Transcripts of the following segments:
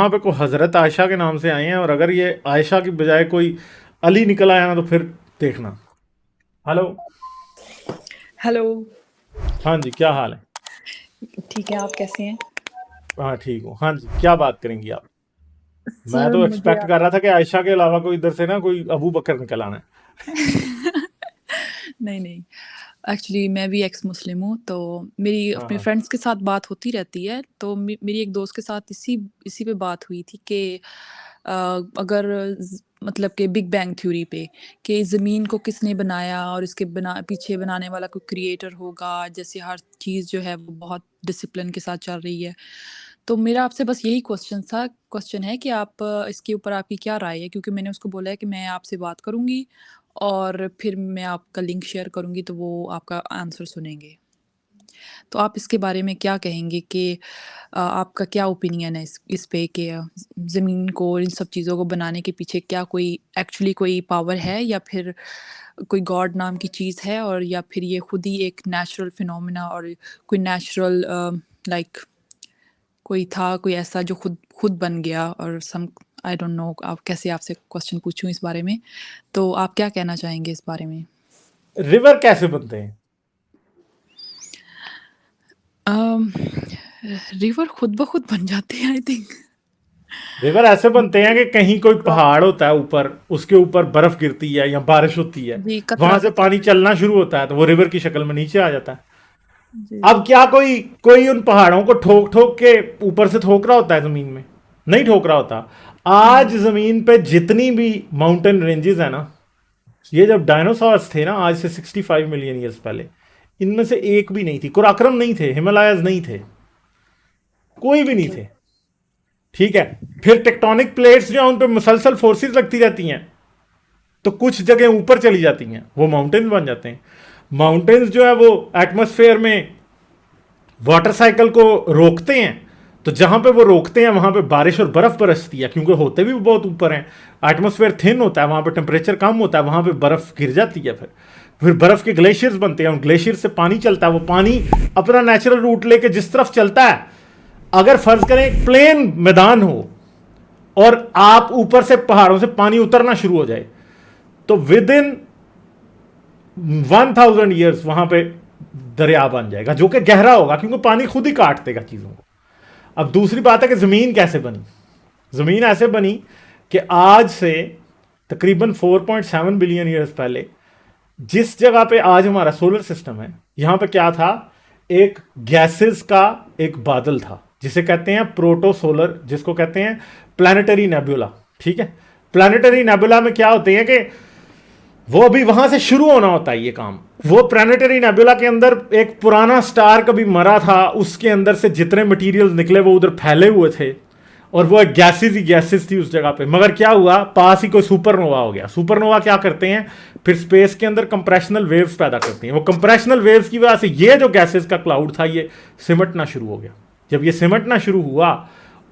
यहाँ पे कोई हज़रत आयशा के नाम से आए हैं, और अगर ये आयशा की बजाय कोई अली निकल आया ना तो फिर देखना। हेलो। हेलो। हाँ जी, क्या हाल है? ठीक है, आप कैसे हैं? हाँ ठीक हूँ। हाँ जी, क्या बात करेंगी आप? मैं सर तो मुझे एक्सपेक्ट आप कर रहा था कि आयशा के अलावा कोई इधर से ना कोई अबू बकर निकल आना है। नहीं, नहीं। एक्चुअली मैं भी एक्स मुस्लिम हूँ, तो मेरी हाँ अपने हाँ। फ्रेंड्स के साथ बात होती रहती है। तो मेरी एक दोस्त के साथ इसी इसी पे बात हुई थी कि अ, अगर मतलब कि बिग बैंग थ्योरी पे, कि ज़मीन को किसने बनाया और इसके पीछे बनाने वाला कोई क्रिएटर होगा, जैसे हर चीज़ जो है वो बहुत डिसिप्लिन के साथ चल रही है। तो मेरा आपसे बस यही क्वेश्चन है कि आप इसके ऊपर आपकी क्या राय है? क्योंकि मैंने उसको बोला है कि मैं आपसे बात करूँगी और फिर मैं आपका लिंक शेयर करूँगी, तो वो आपका आंसर सुनेंगे। तो आप इसके बारे में क्या कहेंगे कि आपका क्या ओपिनियन है इस पे कि ज़मीन को और इन सब चीज़ों को बनाने के पीछे क्या कोई एक्चुअली कोई पावर है, या फिर कोई गॉड नाम की चीज़ है, और या फिर ये खुद ही एक नेचुरल फिनोमेना और कोई नेचुरल लाइक कोई था, कोई ऐसा जो खुद खुद बन गया, और सम आई डोंट नो आप कैसे आपसे क्वेश्चन पूछूँ इस बारे में। तो आप क्या कहना चाहेंगे इस बारे में? रिवर कैसे बनते हैं? अम, रिवर खुद ब खुद बन जाते हैं आई थिंक। रिवर ऐसे बनते हैं कि कहीं कोई क्रॉप पहाड़ होता है ऊपर, उसके ऊपर बर्फ गिरती है या बारिश होती है, जी, वहां से कतरा-कतरा पानी चलना शुरू होता है तो वो रिवर की शक्ल में नीचे आ जाता है। अब जी। क्या कोई कोई उन पहाड़ों को ठोक ठोक के ऊपर से ठोक रहा होता है जमीन में? नहीं ठोक रहा होता। हुँ, आज जमीन पे जितनी भी माउंटेन रेंजेस है ना, ये जब डायनासोर्स थे ना आज से 65 मिलियन ईयर्स पहले, इनमें से एक भी नहीं थी। कुराक्रम नहीं थे, हिमालयस नहीं थे, कोई भी नहीं जी। थे। ठीक है। फिर टेक्टोनिक प्लेट्स जो हैं उन पे मुसलसल फोर्सेस लगती रहती हैं, तो कुछ जगह ऊपर चली जाती हैं, वो माउंटेन्स बन जाते हैं। माउंटेन्स जो है वो एटमॉस्फेयर में वाटर साइकिल को रोकते हैं, तो जहां पे वो रोकते हैं वहां पे बारिश और बर्फ बरसती है, क्योंकि होते भी बहुत ऊपर हैं। एटमॉस्फेयर थिन होता है, वहां पे टेम्परेचर कम होता है, वहां पे बर्फ गिर जाती है। फिर बर्फ के ग्लेशियर्स बनते हैं, उन ग्लेशियर से पानी चलता है। वो पानी अपना नेचुरल रूट लेके जिस तरफ चलता है, अगर फर्ज करें एक प्लेन मैदान हो और आप ऊपर से पहाड़ों से पानी उतरना शुरू हो जाए, तो विद इन 1000 ईयर्स वहां पे दरिया बन जाएगा, जो कि गहरा होगा, क्योंकि पानी खुद ही काट देगा चीजों को। अब दूसरी बात है कि जमीन कैसे बनी। जमीन ऐसे बनी कि आज से तकरीबन 4.7 बिलियन ईयर्स पहले, जिस जगह पे आज हमारा सोलर सिस्टम है, यहां पे क्या था? एक गैसेस का एक बादल था, जिसे कहते हैं प्रोटोसोलर, जिसको कहते हैं प्लानिटरी नेबुला। ठीक है। प्लानिटरी नेबुला में क्या होते हैं कि वो अभी वहां से शुरू होना होता है ये काम। वो प्लानिटरी नेबुला के अंदर एक पुराना स्टार कभी मरा था, उसके अंदर से जितने मटेरियल्स निकले वो उधर फैले हुए थे, और वो एक गैसेस ही गैसेस थी उस जगह पे। मगर क्या हुआ, पास ही कोई सुपरनोवा हो गया। सुपरनोवा क्या करते हैं? फिर स्पेस के अंदर कंप्रेशनल वेव्स पैदा करते हैं। वो कंप्रेशनल वेव्स की वजह से ये जो गैसेस का क्लाउड था ये सिमटना शुरू हो गया। जब ये सिमटना शुरू हुआ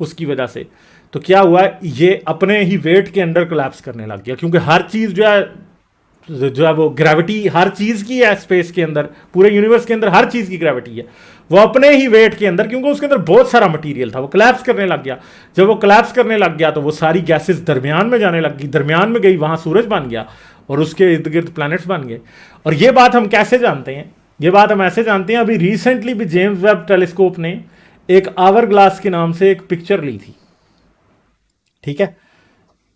उसकी वजह से, तो क्या हुआ, ये अपने ही वेट के अंडर कोलैप्स करने लग गया, क्योंकि हर चीज जो है वो ग्रेविटी हर चीज की है स्पेस के अंदर, पूरे यूनिवर्स के अंदर हर चीज की ग्रेविटी है। वो अपने ही वेट के अंदर, क्योंकि उसके अंदर बहुत सारा मटेरियल था, वो कोलैप्स करने लग गया। जब वो कोलैप्स करने लग गया तो वो सारी गैसेस दरमियान में जाने लग गई, दरमियान में गई, वहां सूरज बन गया और उसके इर्द गिर्द प्लैनेट्स बन गए। और ये बात हम कैसे जानते हैं? ये बात हम ऐसे जानते हैं, अभी रिसेंटली भी जेम्स वेब टेलीस्कोप ने एक आवर ग्लास के नाम से एक पिक्चर ली थी। ठीक है।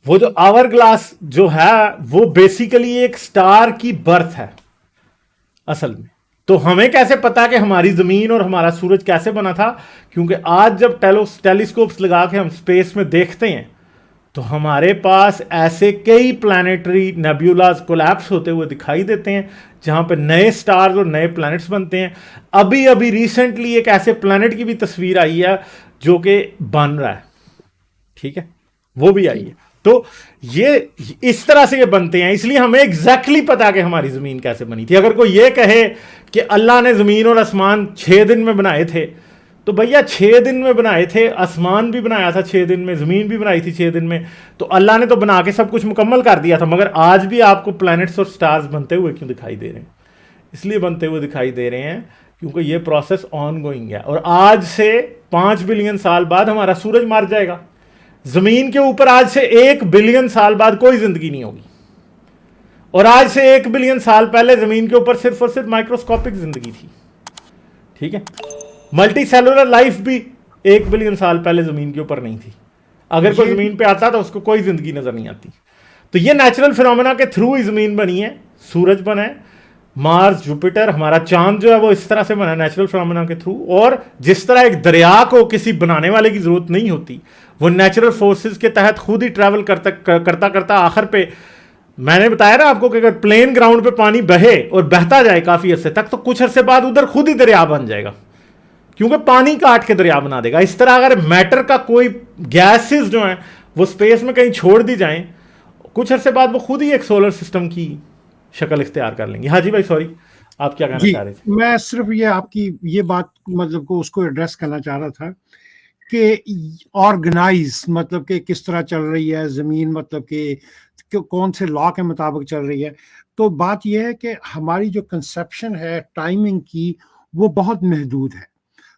वो जो आवर ग्लास जो है वो बेसिकली एक स्टार की बर्थ है असल में। तो हमें कैसे पता कि हमारी जमीन और हमारा सूरज कैसे बना था? क्योंकि आज जब टेलीस्कोप्स लगा के हम स्पेस में देखते हैं, तो हमारे पास ऐसे कई प्लानिटरी नेब्यूलाज कोलैप्स होते हुए दिखाई देते हैं, जहां पे नए स्टार्स और नए प्लैनेट्स बनते हैं। अभी अभी रिसेंटली एक ऐसे प्लैनेट की भी तस्वीर आई है जो कि बन रहा है। ठीक है। वो भी आई जी। है। तो ये इस तरह से ये बनते हैं, इसलिए हमें एग्जैक्टली पता कि हमारी जमीन कैसे बनी थी। अगर कोई ये कहे कि अल्लाह ने जमीन और आसमान 6 दिन में बनाए थे, तो भैया 6 दिन में बनाए थे, आसमान भी बनाया था 6 दिन में, जमीन भी बनाई थी 6 दिन में, तो अल्लाह ने तो बना के सब कुछ मुकम्मल कर दिया था। मगर आज भी आपको प्लैनेट्स और स्टार्स बनते हुए क्यों दिखाई दे रहे हैं? इसलिए बनते हुए दिखाई दे रहे हैं क्योंकि ये प्रोसेस ऑन गोइंग है, और आज से 5 बिलियन साल बाद हमारा सूरज मर जाएगा। जमीन के ऊपर आज से 1 बिलियन साल बाद कोई जिंदगी नहीं होगी, और आज से 1 बिलियन साल पहले जमीन के ऊपर सिर्फ और सिर्फ माइक्रोस्कोपिक जिंदगी थी। ठीक है, मल्टी सेलुलर लाइफ भी 1 बिलियन साल पहले जमीन के ऊपर नहीं थी। अगर कोई जमीन पे आता तो उसको कोई जिंदगी नजर नहीं आती। तो ये नेचुरल फिनोमेना के थ्रू ही जमीन बनी है, सूरज बना है, मार्स, जुपिटर, हमारा चांद जो है वो इस तरह से बना है नेचुरल फिनोमेना के थ्रू। और जिस तरह एक दरिया को किसी बनाने वाले की जरूरत नहीं होती, वो नेचुरल फोर्सेस के तहत खुद ही ट्रैवल करता करता आखिर पे, मैंने बताया ना आपको कि अगर प्लेन ग्राउंड पे पानी बहे और बहता जाए काफी अरसे तक, तो कुछ अरसे बाद उधर खुद ही दरिया बन जाएगा, क्योंकि पानी काट के दरिया बना देगा। इस तरह अगर मैटर का कोई गैसेस जो हैं वो स्पेस में कहीं छोड़ दी जाएं, कुछ अरसे बाद वो खुद ही एक सोलर सिस्टम की शक्ल इख्तियार कर लेंगे। हाँ जी भाई, सॉरी, आप क्या कहना चाह रहे थे? मैं सिर्फ ये आपकी ये बात मतलब को उसको एड्रेस करना चाह रहा था कि ऑर्गेनाइज मतलब कि किस तरह चल रही है ज़मीन, मतलब कि कौन से लॉ के मुताबिक चल रही है। तो बात यह है कि हमारी जो कंसेप्शन है टाइमिंग की वो बहुत महदूद है।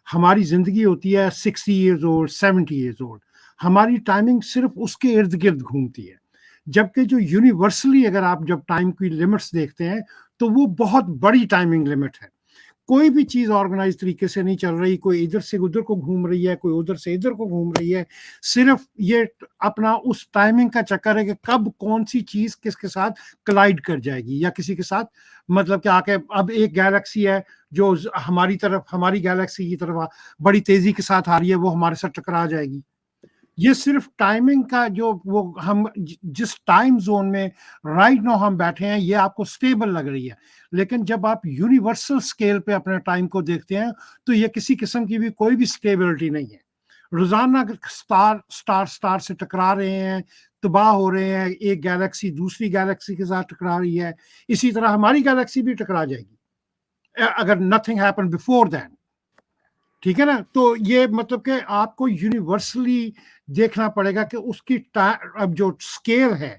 हमारी ज़िंदगी होती है 60 ईयर्स ओल्ड, 70 ईयर्स ओल्ड, हमारी टाइमिंग सिर्फ उसके इर्द गिर्द घूमती है। जबकि जो यूनिवर्सली अगर आप जब टाइम की लिमिट्स देखते हैं तो वो बहुत बड़ी टाइमिंग लिमिट है। कोई भी चीज़ ऑर्गेनाइज तरीके से नहीं चल रही, कोई इधर से उधर को घूम रही है, कोई उधर से इधर को घूम रही है। सिर्फ ये अपना उस टाइमिंग का चक्कर है कि कब कौन सी चीज़ किसके साथ कलाइड कर जाएगी या किसी के साथ, मतलब कि आके अब एक गैलेक्सी है जो हमारी तरफ, हमारी गैलेक्सी की तरफ बड़ी तेजी के साथ आ रही है, वो हमारे साथ टकरा जाएगी। ये सिर्फ टाइमिंग का जो वो हम जिस टाइम जोन में राइट नाउ हम बैठे हैं ये आपको स्टेबल लग रही है, लेकिन जब आप यूनिवर्सल स्केल पे अपने टाइम को देखते हैं तो ये किसी किस्म की भी कोई भी स्टेबिलिटी नहीं है। रोजाना स्टार से टकरा रहे हैं, तबाह हो रहे हैं, एक गैलेक्सी दूसरी गैलेक्सी के साथ टकरा रही है, इसी तरह हमारी गैलेक्सी भी टकरा जाएगी अगर नथिंग हैपन बिफोर दैट। ठीक है ना? तो ये मतलब कि आपको यूनिवर्सली देखना पड़ेगा कि उसकी अब जो स्केल है,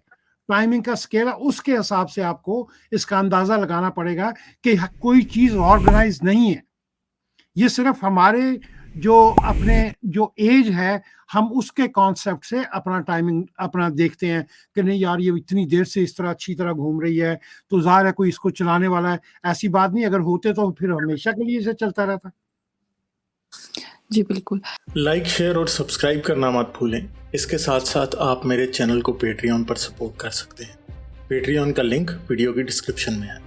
टाइमिंग का स्केल है, उसके हिसाब से आपको इसका अंदाजा लगाना पड़ेगा कि कोई चीज ऑर्गेनाइज नहीं है। ये सिर्फ हमारे जो अपने जो एज है हम उसके कॉन्सेप्ट से अपना टाइमिंग अपना देखते हैं कि नहीं यार ये इतनी देर से इस तरह अच्छी तरह घूम रही है तो जाहिर है कोई इसको चलाने वाला है। ऐसी बात नहीं, अगर होते तो फिर हमेशा के लिए इसे चलता रहता। जी बिल्कुल। लाइक, शेयर और सब्सक्राइब करना मत भूलें। इसके साथ साथ आप मेरे चैनल को पेट्रियन पर सपोर्ट कर सकते हैं। पेट्रियन का लिंक वीडियो की डिस्क्रिप्शन में है।